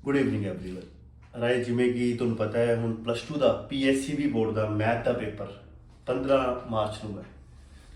Good evening everyone. राय जिमें कि तुहानूं पता है हुण +2 ਦਾ PSCB बोर्ड ਦਾ मैथ ਦਾ पेपर 15 ਮਾਰਚ ਨੂੰ है।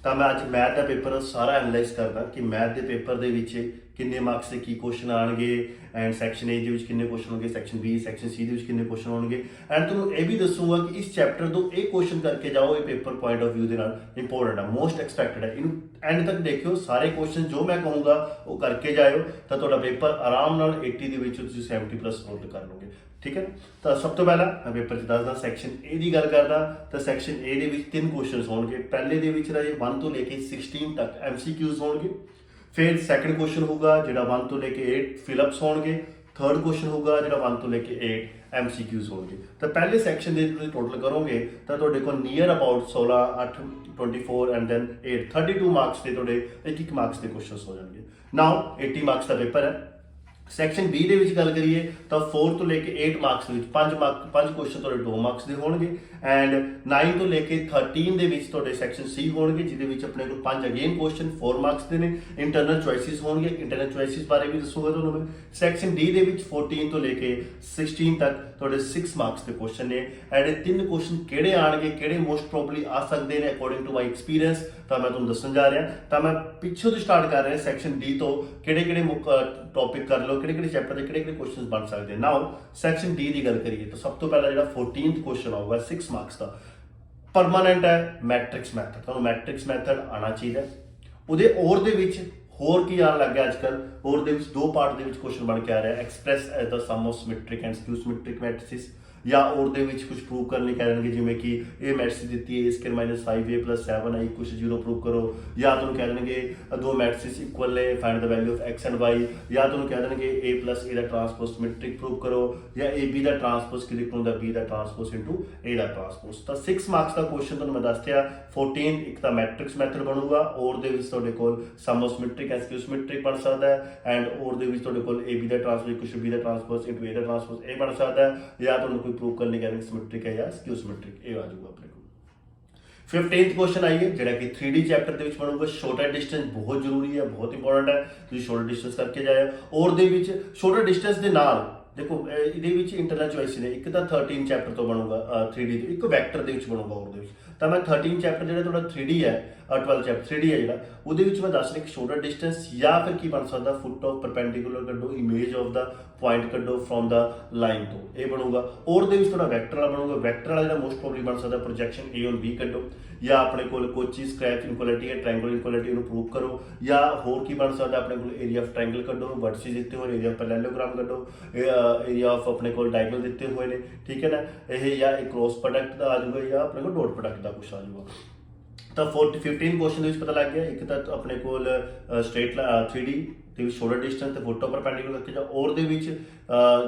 ਤਾਂ ਮੈਂ ਅੱਜ ਮੈਥ ਦਾ ਪੇਪਰ ਸਾਰਾ ਐਨਾਲਾਈਜ਼ ਕਰਦਾ ਕਿ ਮੈਥ ਦੇ ਪੇਪਰ ਦੇ ਵਿੱਚ ਕਿੰਨੇ ਮਾਰਕਸ ਦੇ ਕੀ ਕੁਐਸਚਨ ਆਣਗੇ ਐਂਡ ਸੈਕਸ਼ਨ ਏ ਦੇ ਵਿੱਚ ਕਿੰਨੇ ਕੁਐਸਚਨ ਹੋਣਗੇ, ਸੈਕਸ਼ਨ ਬੀ ਸੈਕਸ਼ਨ ਸੀ ਦੇ ਵਿੱਚ ਕਿੰਨੇ ਕੁਐਸਚਨ ਹੋਣਗੇ ਐਂਡ ਤੁਹਾਨੂੰ ਇਹ ਵੀ ਦੱਸੂਗਾ ਕਿ ਇਸ ਚੈਪਟਰ ਤੋਂ ਇਹ ਕੁਐਸਚਨ ਕਰਕੇ ਜਾਓ, ਇਹ ਪੇਪਰ ਪੁਆਇੰਟ ਆਫ View ਦੇ ਨਾਲ ਇੰਪੋਰਟੈਂਟ ਹੈ, ਮੋਸਟ ਐਕਸਪੈਕਟਡ ਹੈ। ਇਹਨੂੰ ਐਂਡ ਤੱਕ ਦੇਖਿਓ, ਸਾਰੇ ਕੁਐਸਚਨ ਜੋ ਮੈਂ ਕਹੂੰਗਾ ਉਹ ਕਰਕੇ ਜਾਇਓ ਤਾਂ ਤੁਹਾਡਾ ਪੇਪਰ ਆਰਾਮ ਨਾਲ 80 ਦੇ ਵਿੱਚ ਤੁਸੀਂ 70+ ਸਕੋਰ ਕਰ ਲਓਗੇ। ठीक है, तो सब तो पहला मैं पेपर च दसदा सैक्शन ए की गल करदा तो सैक्शन ए दे विच 3 क्वेश्चन होणगे। पहले दे विच राजे 1 तो लेके 16 तक MCQs होणगे। फिर सैकंड क्वेश्चन होगा जिहड़ा 1 तो लेके 8 फिलअप्स होणगे। थर्ड क्वेश्चन होगा जिहड़ा 1 तो लेके 8 MCQs होणगे। तो पहले सैक्शन दे तुसीं टोटल करोगे तो तुहाडे कोल near about 16 8 24 and then 8 32 marks के तुहाडे 1 मार्क्स के क्वेश्चन हो जाएंगे। नाउ 80 मार्क्स का पेपर है। सैक्शन बी दे विच गल करिए तो 4 तो लेके 8 मार्क्स दे विच 5 क्वेश्चन तुहाडे 2 मार्क्स दे होणगे एंड 9 तो लेके 13 दे विच तुहाडे सैक्शन सी होणगे जिहदे विच अपने कोल 5 अगेन क्वेश्चन 4 मार्क्स दे ने। इंटरनल चॉइसिस होणगे, इंटरनल चॉइसिस बारे भी दसूंगा तुहानूं मैं। सैक्शन डी दे विच 14 तो लेके 16 तक तुहाडे 6 मार्क्स दे क्वेश्चन ने एंड 3 क्वेश्चन किहड़े आणगे, किहड़े मोस्ट प्रोबेबली आ सकदे ने अकॉर्डिंग टू माई एक्सपीरियंस तो मैं तुहानूं दस्सण जा रहा। तो मैं पिछों तो स्टार्ट कर रहा सैक्शन डी तो किहड़े टॉपिक कर लो, किहड़े चैप्टर के किहड़े क्वेश्चन बन सकते हैं। नाउ सैक्शन डी की गल करिए तो सब तो पहला जो 14th क्वेश्चन आऊगा 6 मार्क्स का परमानेंट है मैट्रिक्स मैथड। तो मैट्रिक्स मैथड आना चाहिए। उहदे और दे विच होर की आने लग गया अजकल, और दे विच 2 पार्ट दे विच क्वेश्चन बन के आ रहा है express as the sum of symmetric and skew symmetric matrices या और दे विच कुछ प्रूव करने कह देंगे जिमें कि ए मैट्रिक्स दी है A² - 5A + 7 आई कुछ 0 प्रूव करो, या तुहानूं कह देंगे 2 मैट्रिसेस इक्वल ने find the value of X and Y, या तुहानूं कह देंगे A + A दा ट्रांसपोज सिमेट्रिक प्रूव करो, या AB दा ट्रांसपोज किदे कोल दा B दा ट्रांसपोज इनटू A दा ट्रांसपोज। तो 6 मार्क्स का क्वेश्चन तुहानूं मैं दस दिया। 14 एक तो मैट्रिक्स मैथड बनूगा और दे विच तुहाडे कोल sum of symmetric and skew symmetric बन सकता है एंड और दे विच तुहाडे कोल AB दा ट्रांसपोज कुछ B दा ट्रांसपोज इनटू A दा ट्रांसपोज ए बन सकता है, या तुहानूं कोई प्रूव करने कह सिमेट्रिक है या स्क्यू सिमेट्रिक ये आ जाऊगा अपने को। 15th क्वेश्चन आइए जिहड़ा कि 3D चैप्टर दे विच बनूगा। शॉर्टर डिस्टेंस बहुत जरूरी है, बहुत इंपॉर्टेंट है, तुसीं शॉर्टर डिस्टेंस करके जाए और दे विच शॉर्टर डिस्टेंस दे नाल देखो ਇਹਦੇ ਵਿੱਚ ਇੰਟਰਨਲ ਚੋਇਸ ਨੇ। ਇੱਕ ਤਾਂ 13 ਚੈਪਟਰ ਤੋਂ ਬਣੂਗਾ 3D ਤੋਂ, ਇੱਕ ਵੈਕਟਰ ਦੇ ਵਿੱਚ ਬਣੂਗਾ ਉਹਦੇ ਵਿੱਚ। ਤਾਂ ਮੈਂ 13 ਚੈਪਟਰ ਜਿਹੜਾ ਤੁਹਾਡਾ 3D ਹੈ 12 ਚੈਪਟਰ 3D ਹੈ ਜਿਹੜਾ ਉਹਦੇ ਵਿੱਚ ਮੈਂ ਦੱਸ ਰਿਹਾ ਕਿ ਸ਼ੋਲਡਰ ਡਿਸਟੈਂਸ ਜਾਂ ਫਿਰ ਕੀ ਬਣ ਸਕਦਾ ਫੁੱਟ ਆਫ ਪਰਪੈਂਡੀਕੂਲਰ ਕੱਢੋ, ਇਮੇਜ ਆਫ ਦਾ ਪੁਆਇੰਟ ਕੱਢੋ ਫਰੋਮ ਦਾ ਲਾਈਨ ਤੋਂ, ਇਹ ਬਣੂਗਾ। ਔਰ ਦੇ ਵਿੱਚ ਤੁਹਾਡਾ ਵੈਕਟਰ ਵਾਲਾ ਬਣੂਗਾ। ਵੈਕਟਰ ਵਾਲਾ ਜਿਹੜਾ ਮੋਸਟ ਪ੍ਰੋਬਬਲੀ ਬਣ ਸਕਦਾ ਪ੍ਰੋਜੈਕਸ਼ਨ A ਔਨ B ਕੱਢੋ, ਜਾਂ ਆਪਣੇ ਕੋਲ ਕੋਚੀ ਸਕ੍ਰੈਚ ਇਨਕੁਐਲਿਟੀ ਹੈ ਟ੍ਰਾਇੰਗਲ ਇਨਕੁਐਲਿਟੀ ਉਹਨੂੰ ਪ੍ਰੂਵ ਕਰੋ, ਜਾਂ ਹੋਰ ਕੀ ਬਣ ਸਕਦਾ ਆਪਣੇ ਕੋਲ ਏਰੀਆ ਆਫ ਟ੍ਰਾਇੰਗਲ ਕੱਢੋ, ਵਰਟਿਸਿਸ ਦਿੱਤੇ ਹੋਏ ਏਰੀਆ ਆਫ ਪੈਰਲੈਲੋਗ੍ਰਾਮ ਕੱਢੋ, ਏਰੀਆ ਆਫ ਆਪਣੇ ਕੋਲ ਡਾਇਗੋਨਲ ਦਿੱਤੇ ਹੋਏ ਨੇ, ਠੀਕ ਹੈ ਨਾ। ਇਹ ਜਾਂ ਇੱਕ ਕ੍ਰੋਸ ਪ੍ਰੋਡਕਟ ਦਾ ਆ ਜਾਊਗਾ ਜਾਂ ਆਪਣੇ ਕੋਲ ਡਾਟ ਪ੍ਰੋਡਕਟ ਦਾ ਕੁਛ ਆ ਜਾਊਗਾ। ਤਾਂ 15 क्वेश्चन ਦੇ ਵਿੱਚ ਪਤਾ ਲੱਗ ਗਿਆ। ਇੱਕ ਤਾਂ ਆਪਣੇ ਕੋਲ ਸਟ੍ਰੇਟ 3D ਦੇ ਵਿੱਚ ਸ਼ੋਲਡਰ ਡਿਸਟੈਂਸ ਤੇ ਫੁੱਟ ਆਫ ਪਰਪੈਂਡੀਕੂਲਰ ਕਰਕੇ ਜਾ, ਔਰ ਦੇ ਵਿੱਚ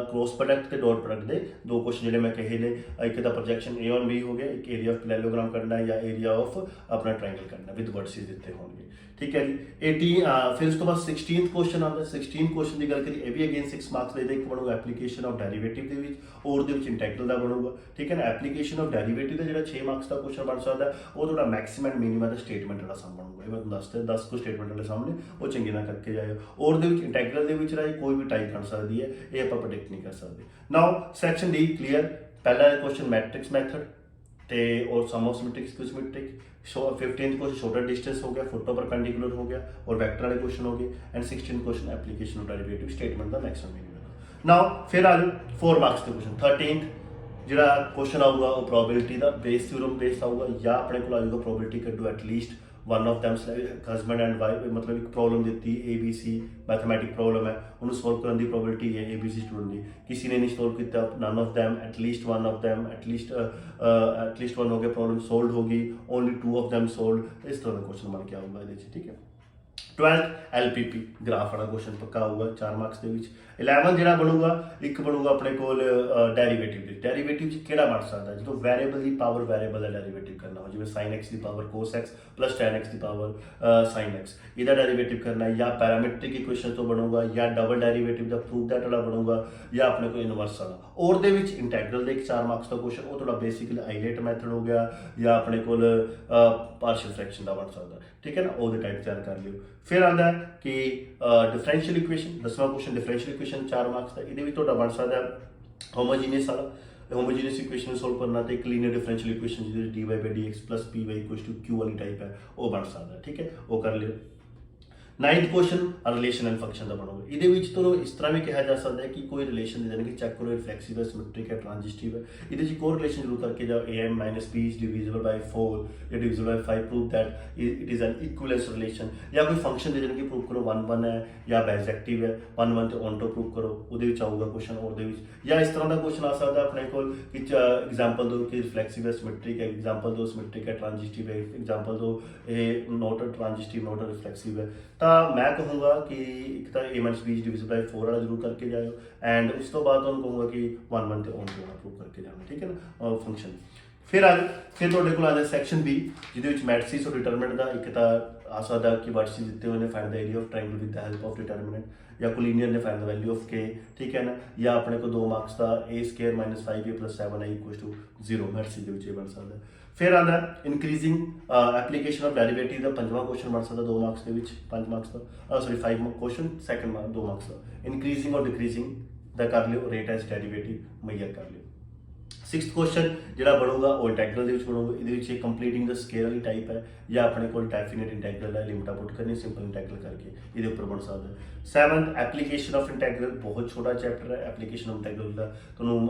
ਕ੍ਰੋਸ ਪ੍ਰੋਡਕਟ ਤੇ ਡਾਟ ਪ੍ਰੋਡਕਟ ਦੇ 2 क्वेश्चन ਜਿਹੜੇ ਮੈਂ ਕਹੇ ਨੇ। ਇੱਕ ਤਾਂ ਪ੍ਰੋਜੈਕਸ਼ਨ A ਔਨ B ਹੋ ਗਿਆ, ਇੱਕ ਏਰੀਆ ਆਫ ਪੈਰਲੈਲੋਗ੍ਰਾਮ ਕਰਨਾ ਜਾਂ ਏਰੀਆ ਆਫ ਆਪਣਾ ਟ੍ਰਾਇੰਗਲ ਕਰਨਾ ਵਿਦ ਵਰਟਿਸਿਸ ਦਿੱਤੇ ਹੋਣਗੇ, ठीक है जी। 18 फिर उस तो बाद 16th क्वेश्चन आता है। 16 क्वेश्चन की गल करिए ये भी अगेन 6 मार्क्स लेते। एक बनूगा एप्लीकेशन ऑफ डेरिवेटिव दे विच और दे विच इंटेग्रल दा बनूगा, ठीक है ना। एप्लीकेशन ऑफ डेरिवेटिव दा जेड़ा 6 मार्क्स का क्वेश्चन बन सकदा वो थोड़ा मैक्सिमम एंड मिनिमम दा स्टेटमेंट वाला सम बनूगा। ये मैं दसते 10 को स्टेटमेंट वाले सामने वो चंगी ना करके जाए। और दे विच इंटेग्रल दे विच राही कोई भी टाइप बन सकदी है, ये आपां प्रेडिक्ट नहीं कर सकते। Now section D clear. पहला क्वेश्चन मैट्रिक्स मैथड ते और sum of symmetric skew symmetric. 15th question shorter distance हो गया, फुट ऑफ परपेंडिकुलर हो गया और वेक्टर वाले क्वेश्चन हो गए and 16th question application of derivative statement का मैक्सिमम मिनिमम। नाउ फिर आ जाओ 4 मार्क्स के क्वेश्चन। 13th ਜਿਹੜਾ क्वेश्चन ਆਊਗਾ ਉਹ ਪ੍ਰੋਬेबिलिटी ਦਾ बेस थ्योरम बेस आऊगा, या अपने को आएगा प्रोबेबिलिटी कड्डो at least one of them husband and wife, मतलब एक प्रॉब्लम दी ABC मैथमेटिक प्रॉब्लम है उन्होंने सॉल्व करने की प्रोबेबिलिटी है ABC स्टूडेंट की, किसी ने नहीं सॉल्व किया none of them at least one of them at least one हो गया, प्रॉब्लम सॉल्व होगी ओनली 2 ऑफ दैम सॉल्व। इस तरह का क्वेश्चन बन के आऊगा ये, ठीक है। 12th LPP ग्राफ वाला क्वेश्चन पक्का होगा 4 मार्क्स के विच। 11 ਜਿਹੜਾ ਬਣੂਗਾ ਇੱਕ ਬਣੂਗਾ ਆਪਣੇ ਕੋਲ ਡੈਰੀਵੇਟਿਵ ਦੇ। ਡੈਰੀਵੇਟਿਵ ਚ ਕਿਹੜਾ ਬਣ ਸਕਦਾ ਜਦੋਂ ਵੈਰੀਏਬਲ ਦੀ ਪਾਵਰ ਵੈਰੀਏਬਲ ਦਾ ਡੈਰੀਵੇਟਿਵ ਕਰਨਾ ਹੋ, ਜਿਵੇਂ sin x ਦੀ power cos x + tan x ਦੀ ਪਾਵਰ sin x, ਇਹਦਾ ਡੈਰੀਵੇਟਿਵ ਕਰਨਾ ਹੈ, ਜਾਂ ਪੈਰਾਮੀਟਰਿਕ ਇਕੁਏਸ਼ਨ ਤੋਂ ਬਣੂਗਾ, ਜਾਂ double derivative the proof that ਵਾਲਾ ਬਣੂਗਾ, ਜਾਂ ਆਪਣੇ ਕੋਲ ਇਨਵਰਸ ਵਾਲਾ। ਔਰ ਦੇ ਵਿੱਚ ਇੰਟੈਗਰਲ ਦੇ ਇੱਕ 4 ਮਾਰਕਸ ਦਾ ਕੁਐਸਚਨ ਉਹ ਤੁਹਾਡਾ ਬੇਸਿਕਲੀ ਆਈਲੈਟ ਮੈਥਡ ਹੋ ਗਿਆ, ਜਾਂ ਆਪਣੇ ਕੋਲ ਪਾਰਸ਼ੀਅਲ ਫ੍ਰੈਕਸ਼ਨ ਦਾ ਬਣ ਸਕਦਾ, ਠੀਕ ਹੈ ਨਾ। ਉਹਦੇ ਟਾਈਪ ਤਿਆਰ ਕਰ ਲਿਓ। फिर आता है कि डिफरेंशियल इक्वेशन, 10वां क्वेश्चन डिफरेंशियल इक्वेशन 4 मार्क्स का, ये भी बन सकता है होमोजीनियस वाला, होमोजीनियस इक्वेशन सोल्व करना तो एक लीनियर डिफरेंशियल इक्वेशन जिहदे dy by d x plus p y equals to q वाली टाइप है वो बन सकता है, ठीक है, वो कर लियो। 9th question relation and function का बनोगे, ये तो इस तरह भी कहा जा सकता है कि कोई रिलेशन यानी कि चेक करो रिफ्लेक्सिव है, सिमेट्रिक है, ट्रांजिस्टिव है, ये को रिलेशन जरूर करके जाओ am minus b is divisible by 4 या divisible by 5 prove that it is an equivalence relation, या कोई फंक्शन दे देने प्रूव करो 1 1 है या बाइजेक्टिव है 1 1 तो ऑनटो प्रूव करो, वो आऊगा क्वेश्चन, और या इस तरह का क्वेश्चन आ सकता है अपने को कि एग्जाम्पल दो कि रिफ्लेक्सिव है, सिमेट्रिक है, एग्जाम्पल दो सिमेट्रिक है, ट्रांजिस्टिव है, एग्जाम्पल दो ये नॉट ट्रांजिस्टिव नॉट रिफ्लेक्सिव है। तो मैं कहूँगा कि एक तो ए माइनस बी डिविजिबल बाय 4 वाला जरूर करके जाओ, एंड उस तो बाद कहूँगा कि 1 1 तो ऑन प्रूव करके जाना, ठीक है ना फंक्शन। फिर तुहाडे कोल आ सैक्शन बी जिहदे विच मैट्रिसेस और डिटरमिनेंट का एक तो आ सकता कि वर्ड्स दिते हुए ने find the area of triangle with the help of determinant, या कोलिनियर ने फाइंड द वैल्यू ऑफ के, ठीक है ना, या अपने को 2 मार्क्स का A square minus 5a plus 7i equals to 0 matrices दे विच बन सकता है। फिर आता इंक्रीजिंग एप्लीकेशन ऑफ डेरिवेटिव का 5वां क्वेश्चन बन सकता 2 मार्क्स के 5 मार्क्स का सॉरी 5 क्वेश्चन सैकेंड 2 मार्क्स का। इंक्रीजिंग और डिक्रीजिंग का कर लियो, रेट एज डेरिवेटिव मैयर कर लियो। 6th क्वेश्चन जो बनूगा वो इंटैग्रल बनूगा, ये कंप्लीटिंग द स्केयर वाली टाइप है, या अपने को डेफिनेट इंटैग्रल है, लिमिटा पुट करनी सिंपल इंटैग्रल करके ये बन सकता है। 7th एप्लीकेशन ऑफ इंटैग्रल, बहुत छोटा चैप्टर है एप्लीकेशन ऑफ इंटैग्रल का, तुहानूं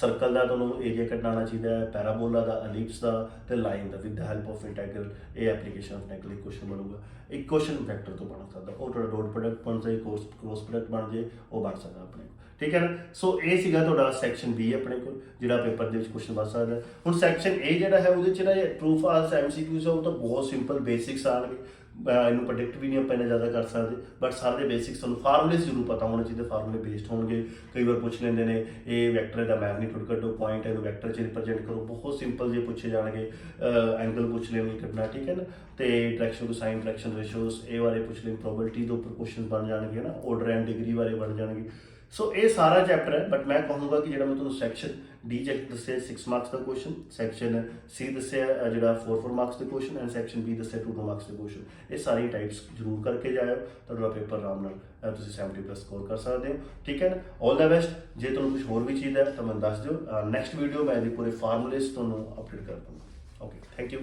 सर्कल का तुहानूं एरिया कढना आना चाहिए, पैराबोला का, एलिप्स का ते लाइन का विद द हेल्प ऑफ इंटैग्रल, ये एप्लीकेशन ऑफ इंटैग्रल क्वेश्चन बनूगा। एक क्वेश्चन वैक्टर तो बन सकता वो थोड़ा डॉट प्रोडक्ट बन जाए, क्रॉस प्रोडक्ट बन जाए, वो बन सकता अपने को, ठीक है ना। सो ये सीगा तुहाडा सैक्शन बी अपने को जिहड़ा पेपर दे विच क्वेश्चन बन सकता है। हुण सैक्शन ए जिहड़ा है उहदे च ना ट्रू फॉल्स MCQs है वो तो बहुत सिंपल बेसिक्स आएंगे, इनू प्रोडिक्ट भी नहीं आप इन्ना ज़्यादा कर सकते, बट सारे बेसिक्स तुहानूं फार्मूलेस जरूर पता होने चाहिए, फार्मूले बेस्ड होंगे। कई बार पूछ लेंगे ने ये वैक्टर का मैग्नीट्यूड कड्डो, पॉइंट है वैक्टर च रिप्रजेंट करो, बहुत सिंपल जे पूछे जाएंगे, एंगल पूछ लेंगे कड्डना, ठीक है ना, तो direction to sine direction ratios ये बारे पूछ लेंगे, प्रोबेबिलिटी के उपर क्वेश्चन बन जाएंगे ना, ऑर्डर एंड डिग्री बारे बन जाएंगे। सो ये सारा चैप्टर है, बट मैं कहूँगा कि जो मैं तुहानूं सैक्शन डी दस्से 6 मार्क्स का क्वेश्चन, सैक्शन सी दस्से जो 4 मार्क्स के क्वेश्चन, एंड सैक्शन बी दस्से 2 मार्क्स के क्वेश्चन, ये सारी टाइप्स जरूर करके जाओ, तो पेपर आराम नाल तुसीं 70+ स्कोर कर सकते हो, ठीक है ना। All the best. जे तुहानूं कुछ होर भी चीज़ है तो मैं दस दिओ, नैक्सट वीडियो मैं पूरे फार्मूलेस तुहानूं अपडेट कर दूँगा। Okay, thank you.